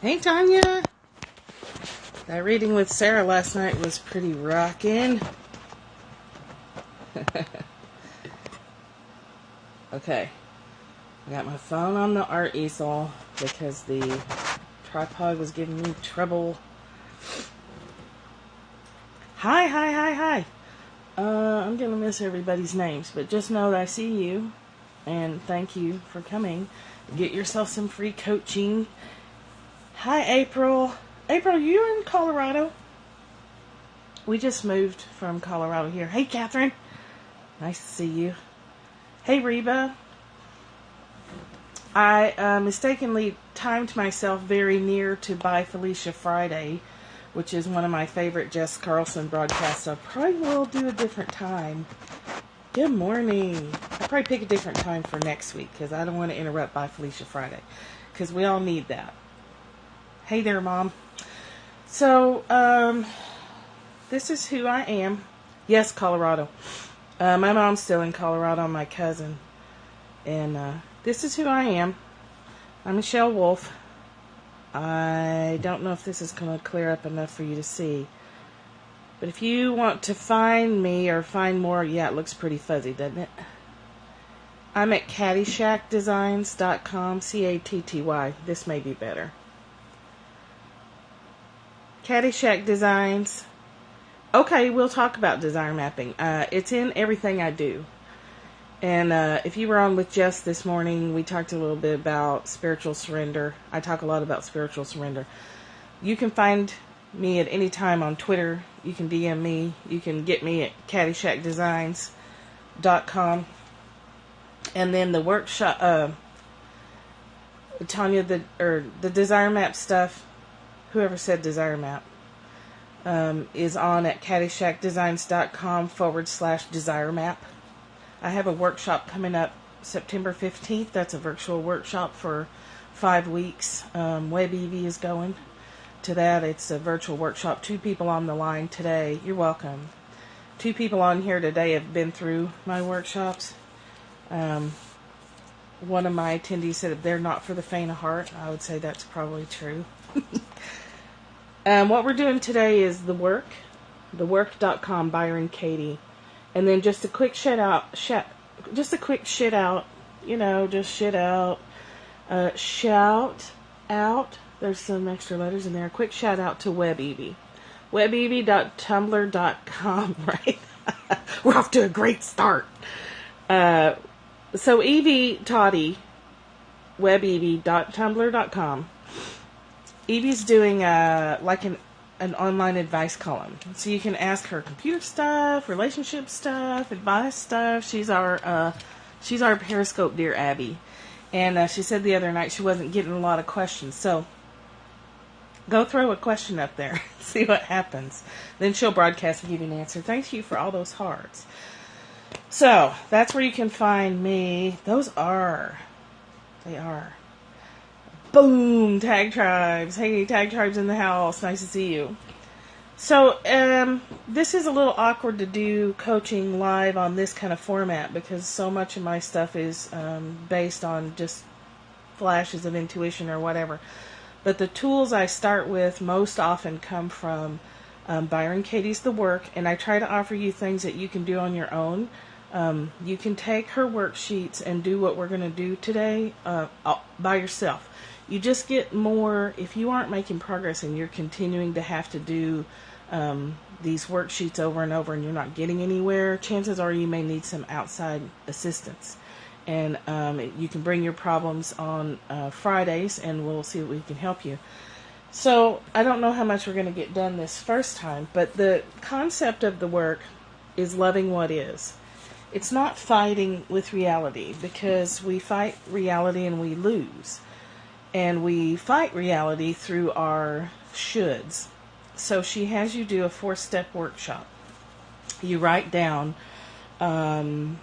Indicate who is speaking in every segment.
Speaker 1: Hey, Tanya. That reading with Sarah last night was pretty rockin'. Okay. I got my phone on the art easel because the tripod was giving me trouble. Hi. I'm going to miss everybody's names, but just know that I see you, and thank you for coming. Get yourself some free coaching. Hi, April. April, you're in Colorado? We just moved from Colorado here. Hey, Catherine. Nice to see you. Hey, Reba. I mistakenly timed myself very near to FreeCoachingFriday, which is one of my favorite Jess Carlson broadcasts, so I probably will do a different time. Good morning. I'll probably pick a different time for next week, because I don't want to interrupt FreeCoachingFriday, because we all need that. Hey there, Mom. So, this is who I am. Yes, Colorado. My mom's still in Colorado, my cousin. And this is who I am. I'm Michelle Wolf. I don't know if this is going to clear up enough for you to see. But if you want to find me or find more, yeah, it looks pretty fuzzy, doesn't it? I'm at CattyShackDesigns.com, C-A-T-T-Y. This may be better. Caddyshack Designs. Okay, we'll talk about design mapping. It's in everything I do. And if you were on with Jess this morning, we talked a little bit about spiritual surrender. I talk a lot about spiritual surrender. You can find me at any time on Twitter. You can DM me. You can get me at CattyShackDesigns.com. And then the workshop, Tanya, the desire map stuff, whoever said desire map, is on at CattyShackDesigns.com/desire map. I have a workshop coming up September 15th. That's a virtual workshop for 5 weeks. WebEV is going to that. It's a virtual workshop. 2 people on the line today. You're welcome. 2 people on here today have been through my workshops. One of my attendees said they're not for the faint of heart. I would say that's probably true. What we're doing today is thework.com, Byron Katie. And then just a quick shit out. Shout out. There's some extra letters in there. A quick shout out to WebEV. WebEV.tumblr.com, right? We're off to a great start. So Evie Toddy, WebEV.tumblr.com. Evie's doing like an online advice column. So you can ask her computer stuff, relationship stuff, advice stuff. She's our Periscope Dear Abby. And she said the other night she wasn't getting a lot of questions. So go throw a question up there. See what happens. Then she'll broadcast and give you an answer. Thank you for all those hearts. So that's where you can find me. They are. Boom! Tag Tribes. Hey, Tag Tribes in the house. Nice to see you. So, this is a little awkward to do coaching live on this kind of format because so much of my stuff is based on just flashes of intuition or whatever. But the tools I start with most often come from Byron Katie's The Work, and I try to offer you things that you can do on your own. You can take her worksheets and do what we're going to do today by yourself. You just get more, if you aren't making progress and you're continuing to have to do these worksheets over and over and you're not getting anywhere, chances are you may need some outside assistance. And you can bring your problems on Fridays and we'll see what we can help you. So I don't know how much we're going to get done this first time, but the concept of the work is loving what is. It's not fighting with reality because we fight reality and we lose. And we fight reality through our shoulds. So she has you do a 4-step workshop. You write down the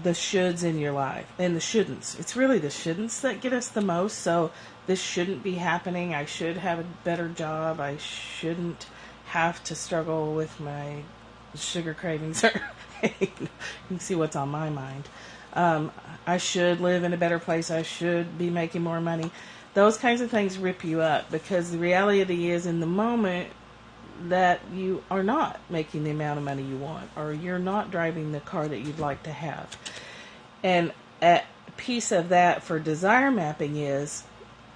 Speaker 1: shoulds in your life and the shouldn'ts. It's really the shouldn'ts that get us the most. So this shouldn't be happening. I should have a better job. I shouldn't have to struggle with my sugar cravings. You can see what's on my mind. I should live in a better place. I should be making more money. Those kinds of things rip you up, because the reality is, in the moment, that you are not making the amount of money you want, or you're not driving the car that you'd like to have. And a piece of that for desire mapping is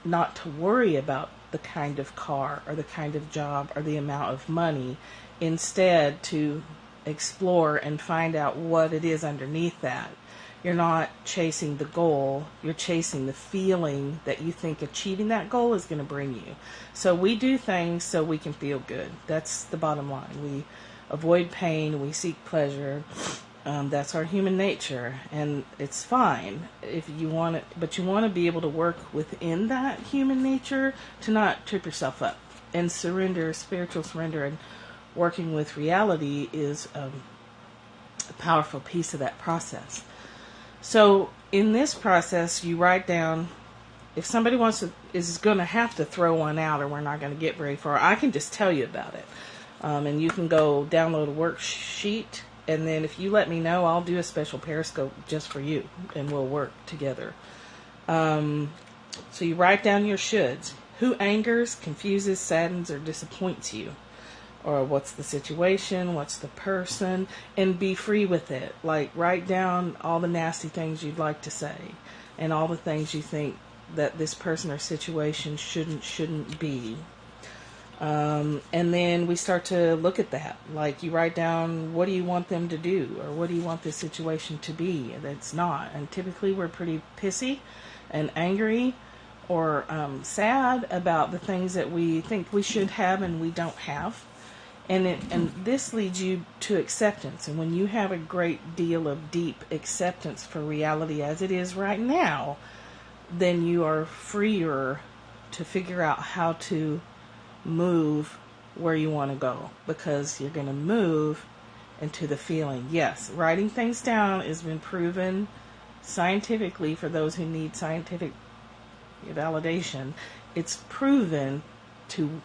Speaker 1: not to worry about the kind of car or the kind of job or the amount of money. Instead, to explore and find out what it is underneath that. You're not chasing the goal, you're chasing the feeling that you think achieving that goal is going to bring you. So we do things so we can feel good. That's the bottom line. We avoid pain, we seek pleasure. That's our human nature, and it's fine if you want it, but you want to be able to work within that human nature to not trip yourself up. And surrender, spiritual surrender, and working with reality is a powerful piece of that process. So in this process, you write down, if somebody is going to have to throw one out, or we're not going to get very far, I can just tell you about it. And you can go download a worksheet, and then if you let me know, I'll do a special Periscope just for you, and we'll work together. So you write down your shoulds. Who angers, confuses, saddens, or disappoints you? Or what's the situation, what's the person, and be free with it. Like, write down all the nasty things you'd like to say, and all the things you think that this person or situation shouldn't be. And then we start to look at that. Like, you write down, what do you want them to do, or what do you want this situation to be that's not. And typically we're pretty pissy and angry or sad about the things that we think we should have and we don't have. And this leads you to acceptance. And when you have a great deal of deep acceptance for reality as it is right now, then you are freer to figure out how to move where you want to go, because you're going to move into the feeling. Yes, writing things down has been proven scientifically. For those who need scientific validation, it's proven to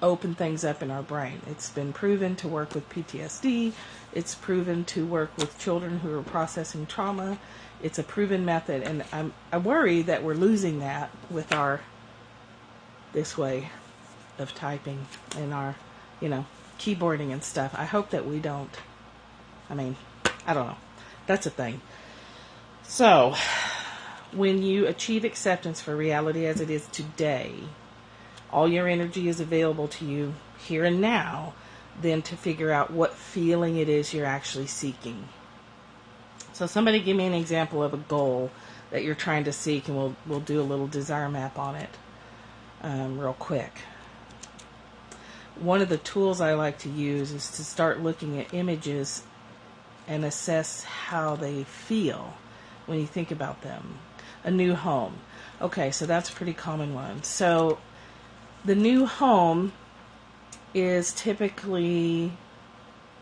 Speaker 1: open things up in our brain. It's been proven to work with PTSD. It's proven to work with children who are processing trauma. It's a proven method, and I worry that we're losing that with this way of typing and our, keyboarding and stuff. I hope that we don't. I don't know. That's a thing. So, when you achieve acceptance for reality as it is today, all your energy is available to you here and now, then to figure out what feeling it is you're actually seeking. So somebody give me an example of a goal that you're trying to seek, and we'll do a little desire map on it real quick. One of the tools I like to use is to start looking at images and assess how they feel when you think about them. A new home. Okay, so that's a pretty common one. So the new home is typically,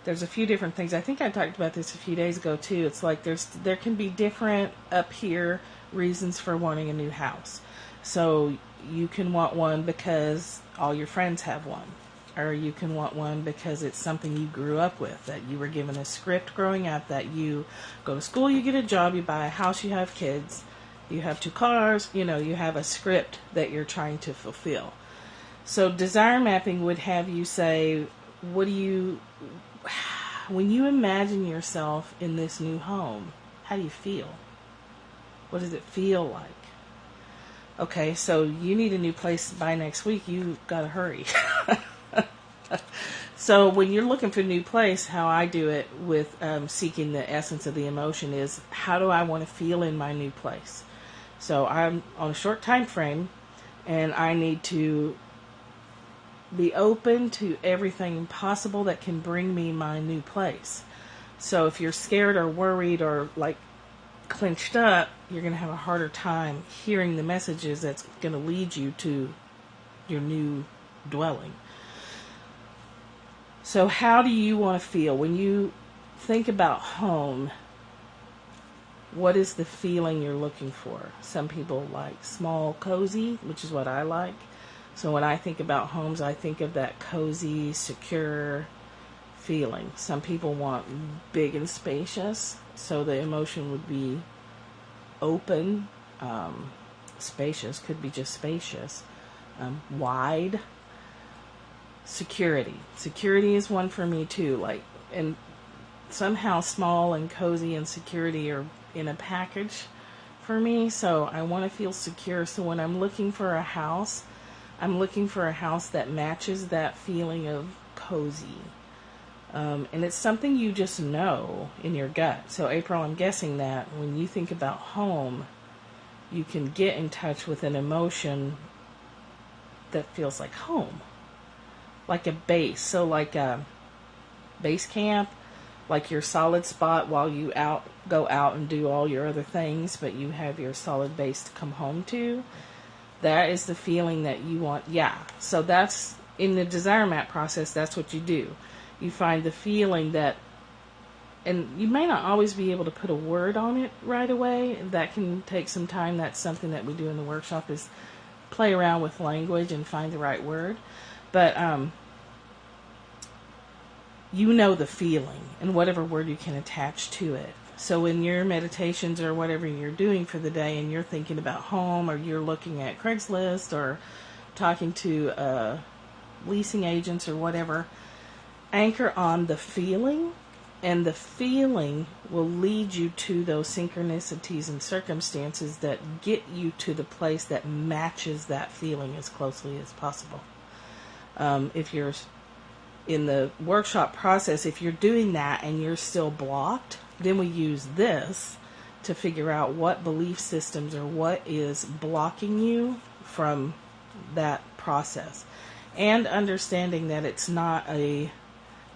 Speaker 1: there's a few different things. I think I talked about this a few days ago too. It's like there can be different up here reasons for wanting a new house. So you can want one because all your friends have one. Or you can want one because it's something you grew up with, that you were given a script growing up, that you go to school, you get a job, you buy a house, you have kids, you have 2 cars, you have a script that you're trying to fulfill. So desire mapping would have you say, when you imagine yourself in this new home, how do you feel? What does it feel like? Okay, so you need a new place by next week. You gotta hurry. So when you're looking for a new place, how I do it with seeking the essence of the emotion is, how do I want to feel in my new place? So I'm on a short time frame, and I need to be open to everything possible that can bring me my new place. So if you're scared or worried or like clenched up, you're going to have a harder time hearing the messages that's going to lead you to your new dwelling. So how do you want to feel? When you think about home, what is the feeling you're looking for? Some people like small, cozy, which is what I like. So when I think about homes, I think of that cozy, secure feeling. Some people want big and spacious, so the emotion would be open, spacious, could be just spacious. Wide. Security. Security is one for me too. Like, and somehow small and cozy and security are in a package for me. So I want to feel secure. So when I'm looking for a house, I'm looking for a house that matches that feeling of cozy. And it's something you just know in your gut. So April, I'm guessing that when you think about home, you can get in touch with an emotion that feels like home. Like a base. So like a base camp, like your solid spot while you go out and do all your other things, but you have your solid base to come home to. That is the feeling that you want. Yeah. So that's in the desire map process. That's what you do. You find the feeling that, and you may not always be able to put a word on it right away. That can take some time. That's something that we do in the workshop, is play around with language and find the right word. But you know the feeling and whatever word you can attach to it. So in your meditations or whatever you're doing for the day and you're thinking about home, or you're looking at Craigslist or talking to leasing agents or whatever, anchor on the feeling, and the feeling will lead you to those synchronicities and circumstances that get you to the place that matches that feeling as closely as possible. If you're in the workshop process, if you're doing that and you're still blocked, then we use this to figure out what belief systems or what is blocking you from that process. And understanding that it's not a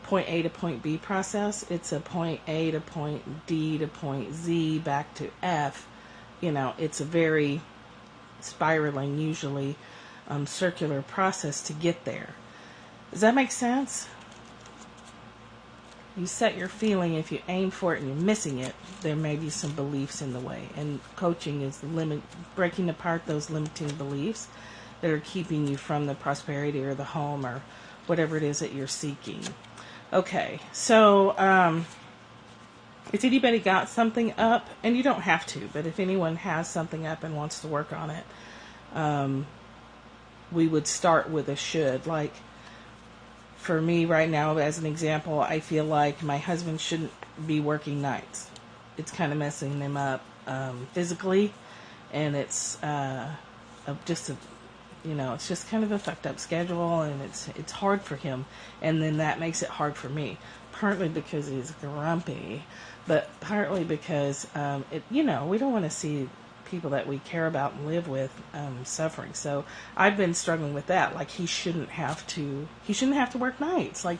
Speaker 1: point A to point B process, it's a point A to point D to point Z back to F. It's a very spiraling, usually circular process to get there. Does that make sense? You set your feeling. If you aim for it and you're missing it, there may be some beliefs in the way. And coaching is breaking apart those limiting beliefs that are keeping you from the prosperity or the home or whatever it is that you're seeking. Okay, so if anybody got something up, and you don't have to, but if anyone has something up and wants to work on it, we would start with a should. Like, for me right now, as an example, I feel like my husband shouldn't be working nights. It's kind of messing him up physically, and it's it's just kind of a fucked up schedule, and it's hard for him, and then that makes it hard for me. Partly because he's grumpy, but partly because we don't want to see people that we care about and live with suffering. So I've been struggling with that. Like, he shouldn't have to work nights. Like,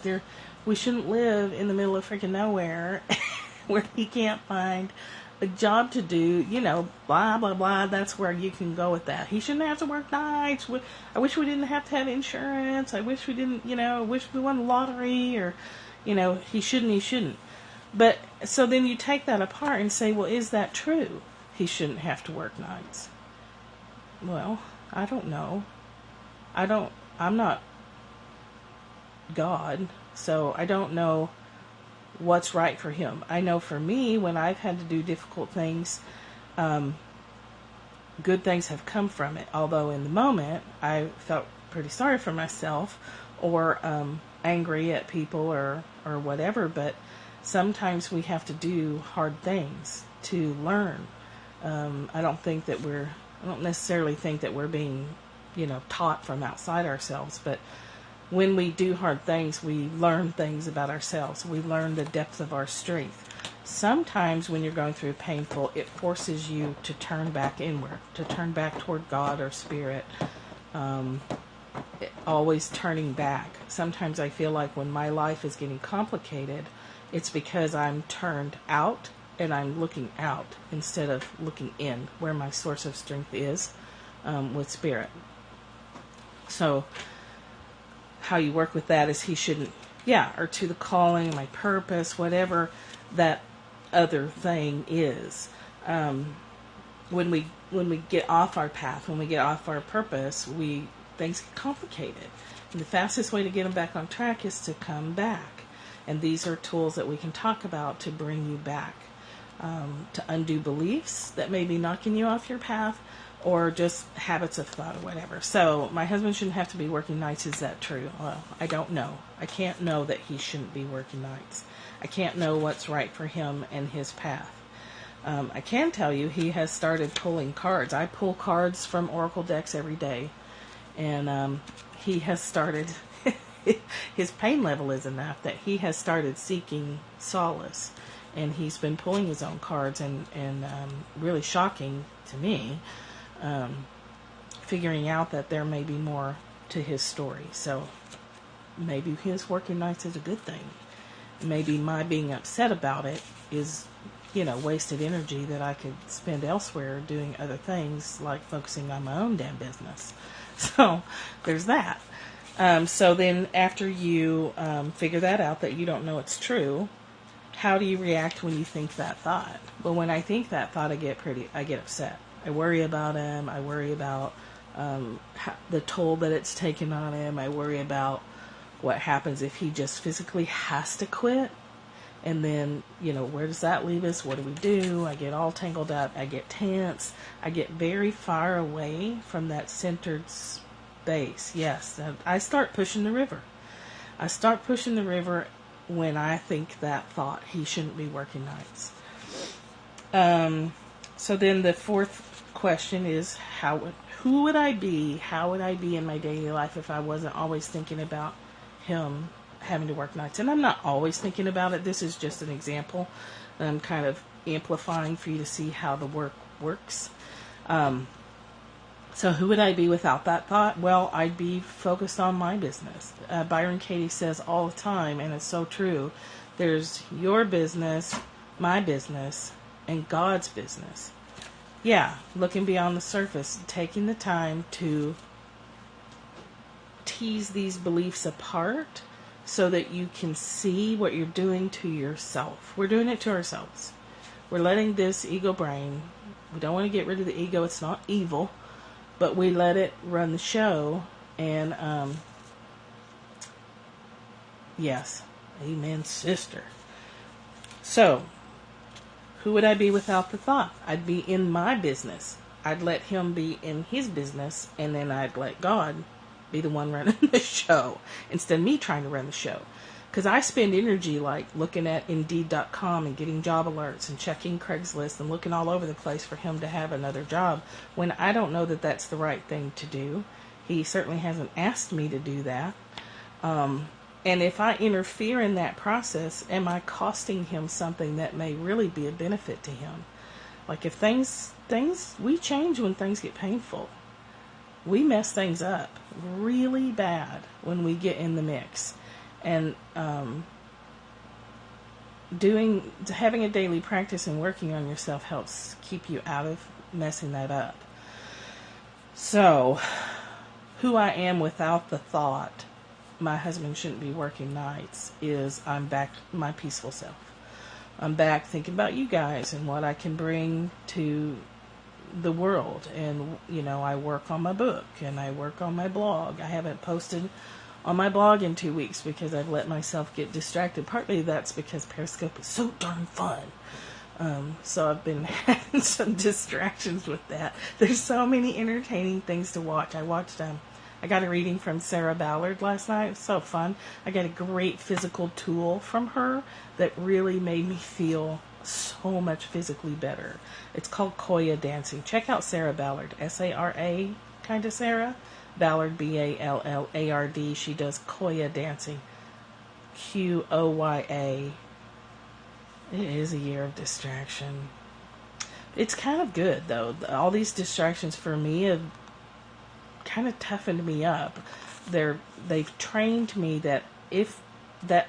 Speaker 1: we shouldn't live in the middle of freaking nowhere where he can't find a job to do, blah, blah, blah. That's where you can go with that. He shouldn't have to work nights. I wish we didn't have to have insurance. I wish we didn't, I wish we won the lottery, or, he shouldn't. But, so then you take that apart and say, well, is that true? He shouldn't have to work nights. Well, I don't know. I'm not God, so I don't know what's right for him. I know for me, when I've had to do difficult things, good things have come from it. Although in the moment, I felt pretty sorry for myself, or angry at people, or whatever. But sometimes we have to do hard things to learn. I don't necessarily think that we're being, taught from outside ourselves, but when we do hard things, we learn things about ourselves. We learn the depth of our strength. Sometimes when you're going through painful, it forces you to turn back inward, to turn back toward God or Spirit, always turning back. Sometimes I feel like when my life is getting complicated, it's because I'm turned out and I'm looking out instead of looking in, where my source of strength is, with Spirit. So how you work with that is he shouldn't, or to the calling, my purpose, whatever that other thing is. When we get off our path, when we get off our purpose, things get complicated. And the fastest way to get them back on track is to come back. And these are tools that we can talk about to bring you back. to undo beliefs that may be knocking you off your path, or just habits of thought or whatever. So my husband shouldn't have to be working nights. Is that true? Well, I don't know. I can't know that he shouldn't be working nights. I can't know what's right for him and his path. I can tell you he has started pulling cards. I pull cards from Oracle decks every day, and he has started, his pain level is enough that he has started seeking solace. And he's been pulling his own cards, and really shocking to me, figuring out that there may be more to his story. So maybe his working nights is a good thing. Maybe my being upset about it is, wasted energy that I could spend elsewhere doing other things, like focusing on my own damn business. So there's that. So then after you figure that out, that you don't know it's true, how do you react when you think that thought? Well, when I think that thought, I get upset. I worry about him. I worry about the toll that it's taken on him. I worry about what happens if he just physically has to quit. And then, where does that leave us? What do we do? I get all tangled up. I get tense. I get very far away from that centered space. Yes, I start pushing the river. I start pushing the river when I think that thought, he shouldn't be working nights. So then the fourth question is, who would I be? How would I be in my daily life if I wasn't always thinking about him having to work nights? And I'm not always thinking about it. This is just an example that I'm kind of amplifying for you to see how the work works. So who would I be without that thought? Well, I'd be focused on my business. Byron Katie says all the time, and it's so true, there's your business, my business, and God's business. Yeah, looking beyond the surface, taking the time to tease these beliefs apart so that you can see what you're doing to yourself. We're doing it to ourselves. We're letting this ego brain, we don't want to get rid of the ego, it's not evil, but we let it run the show, and yes, amen, sister. So, who would I be without the thought? I'd be in my business. I'd let him be in his business, and then I'd let God be the one running the show, instead of me trying to run the show. Because I spend energy like looking at Indeed.com and getting job alerts and checking Craigslist and looking all over the place for him to have another job, when I don't know that that's the right thing to do. He certainly hasn't asked me to do that. And if I interfere in that process, am I costing him something that may really be a benefit to him? Like if things we change when things get painful. We mess things up really bad when we get in the mix. And having a daily practice and working on yourself helps keep you out of messing that up. So, who I am without the thought, my husband shouldn't be working nights, is I'm back my peaceful self. I'm back thinking about you guys and what I can bring to the world. And, I work on my book and I work on my blog. I haven't posted on my blog in 2 weeks because I've let myself get distracted. Partly that's because Periscope is so darn fun. So I've been having some distractions with that. There's so many entertaining things to watch. I got a reading from Sarah Ballard last night. It was so fun. I got a great physical tool from her that really made me feel so much physically better. It's called Koya dancing. Check out Sarah Ballard, S-A-R-A kind of Sarah. Ballard, B-A-L-L-A-R-D. She does Koya dancing. Q-O-Y-A. It is a year of distraction. It's kind of good, though. All these distractions for me have kind of toughened me up. They've trained me that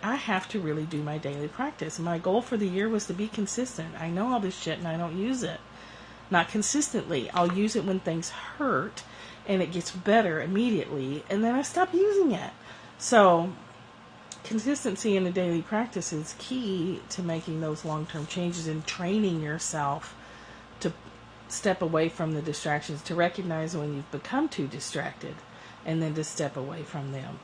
Speaker 1: I have to really do my daily practice. My goal for the year was to be consistent. I know all this shit and I don't use it. Not consistently. I'll use it when things hurt and it gets better immediately, and then I stop using it. So, consistency in the daily practice is key to making those long-term changes and training yourself to step away from the distractions, to recognize when you've become too distracted, and then to step away from them.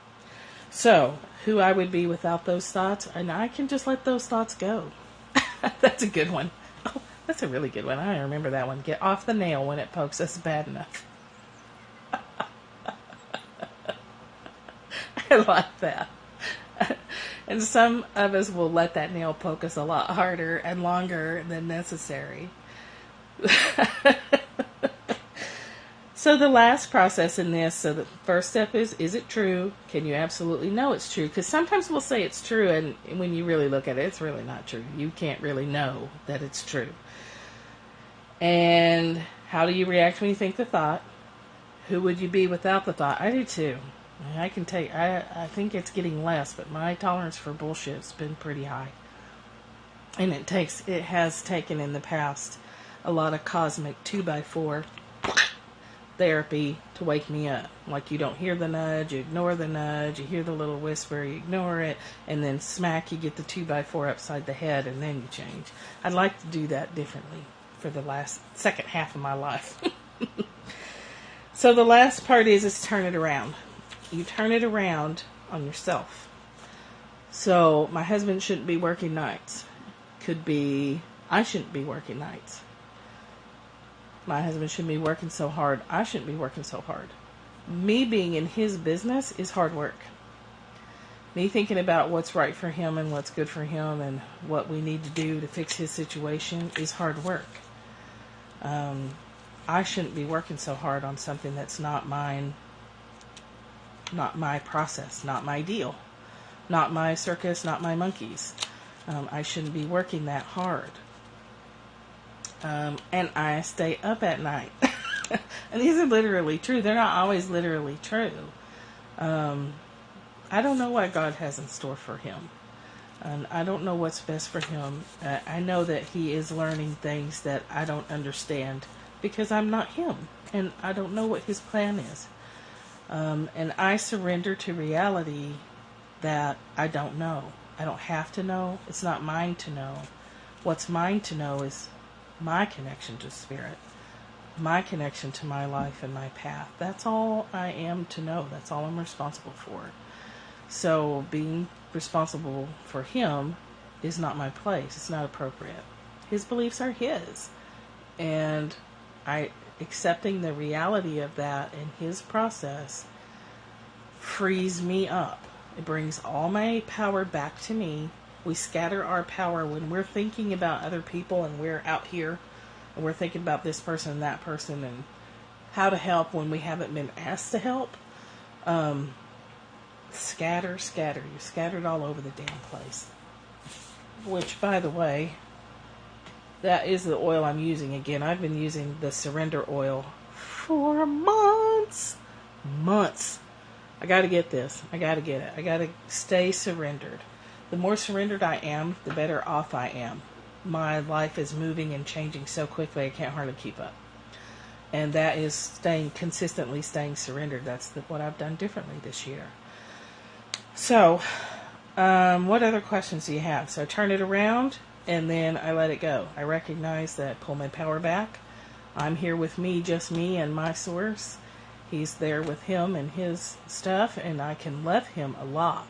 Speaker 1: So, who I would be without those thoughts, and I can just let those thoughts go. That's a good one. That's a really good one. I remember that one. Get off the nail when it pokes us bad enough. I like that. And some of us will let that nail poke us a lot harder and longer than necessary. So the last process in this, so the first step is it true? Can you absolutely know it's true? Because sometimes we'll say it's true, and when you really look at it, it's really not true. You can't really know that it's true. And how do you react when you think the thought? Who would you be without the thought? I do too. I can take. I think it's getting less, but my tolerance for bullshit's been pretty high, and it has taken in the past a lot of cosmic 2x4 therapy to wake me up. Like, you don't hear the nudge, you ignore the nudge, you hear the little whisper, you ignore it, and then smack, you get the 2x4 upside the head, and then you change. I'd like to do that differently for the second half of my life. So the last part is turn it around. You turn it around on yourself. So my husband shouldn't be working nights. Could be I shouldn't be working nights. My husband shouldn't be working so hard. I shouldn't be working so hard. Me being in his business is hard work. Me thinking about what's right for him and what's good for him and what we need to do to fix his situation is hard work. I shouldn't be working so hard on something that's not mine, not my process, not my deal, not my circus, not my monkeys. I shouldn't be working that hard. And I stay up at night. And these are literally true. They're not always literally true. I don't know what God has in store for him. And I don't know what's best for him. I know that he is learning things that I don't understand because I'm not him. And I don't know what his plan is. And I surrender to reality that I don't know. I don't have to know. It's not mine to know. What's mine to know is my connection to spirit, my connection to my life and my path. That's all I am to know. That's all I'm responsible for. So being responsible for him is not my place. It's not appropriate. His beliefs are his. And accepting the reality of that in his process frees me up. It brings all my power back to me. We scatter our power when we're thinking about other people and we're out here and we're thinking about this person and that person and how to help when we haven't been asked to help. Scatter. You're scattered all over the damn place. Which, by the way, that is the oil I'm using again. I've been using the surrender oil for months. I got to get this. I got to get it. I got to stay surrendered. The more surrendered I am, the better off I am. My life is moving and changing so quickly I can't hardly keep up. And that is consistently staying surrendered. That's what I've done differently this year. So, what other questions do you have? So I turn it around and then I let it go. I recognize that, pull my power back. I'm here with me, just me and my source. He's there with him and his stuff, and I can love him a lot.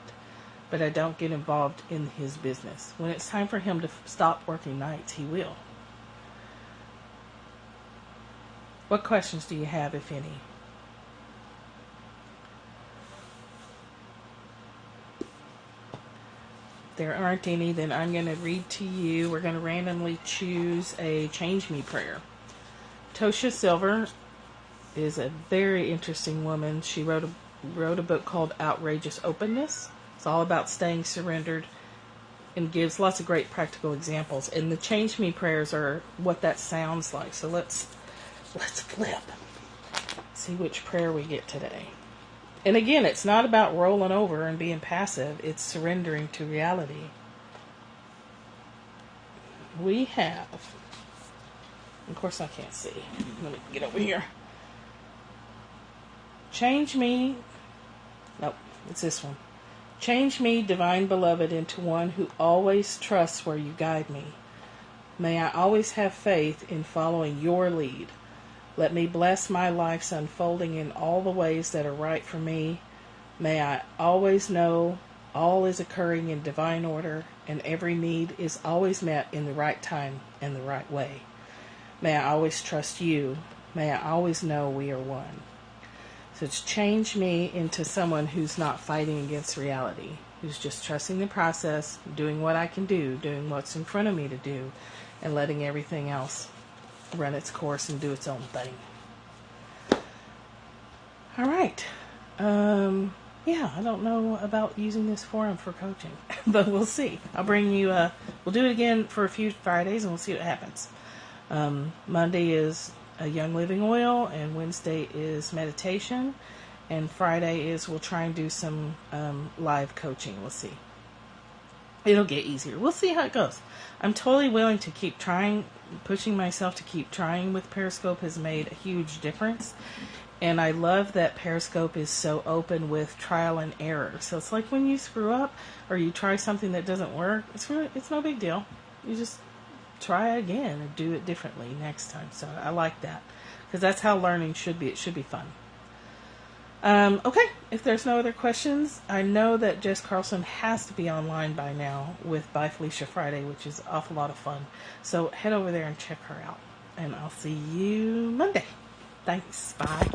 Speaker 1: But I don't get involved in his business. When it's time for him to stop working nights, he will. What questions do you have, if any? If there aren't any, then I'm going to read to you. We're going to randomly choose a Change Me prayer. Tosha Silver is a very interesting woman. She wrote a book called Outrageous Openness. It's all about staying surrendered and gives lots of great practical examples. And the Change Me prayers are what that sounds like. So let's flip. See which prayer we get today. And again, it's not about rolling over and being passive. It's surrendering to reality. We have, of course I can't see. Let me get over here. Change me. Nope, it's this one. Change me, divine beloved, into one who always trusts where you guide me. May I always have faith in following your lead. Let me bless my life's unfolding in all the ways that are right for me. May I always know all is occurring in divine order and every need is always met in the right time and the right way. May I always trust you. May I always know we are one. So it's changed me into someone who's not fighting against reality, who's just trusting the process, doing what I can do, doing what's in front of me to do, and letting everything else run its course and do its own thing. All right. Yeah, I don't know about using this forum for coaching, but we'll see. I'll bring you, we'll do it again for a few Fridays and we'll see what happens. Monday is a Young Living Oil, and Wednesday is meditation, and Friday is we'll try and do some live coaching. We'll see. It'll get easier. We'll see how it goes. I'm totally willing to keep trying. Pushing myself to keep trying with Periscope has made a huge difference. And I love that Periscope is so open with trial and error. So it's like when you screw up or you try something that doesn't work, it's no big deal. You just try again and do it differently next time. So I like that because that's how learning should be. It should be fun. Okay, if there's no other questions, I know that Jess Carlson has to be online by now with By Felicia Friday, which is an awful lot of fun. So head over there and check her out. And I'll see you Monday. Thanks. Bye.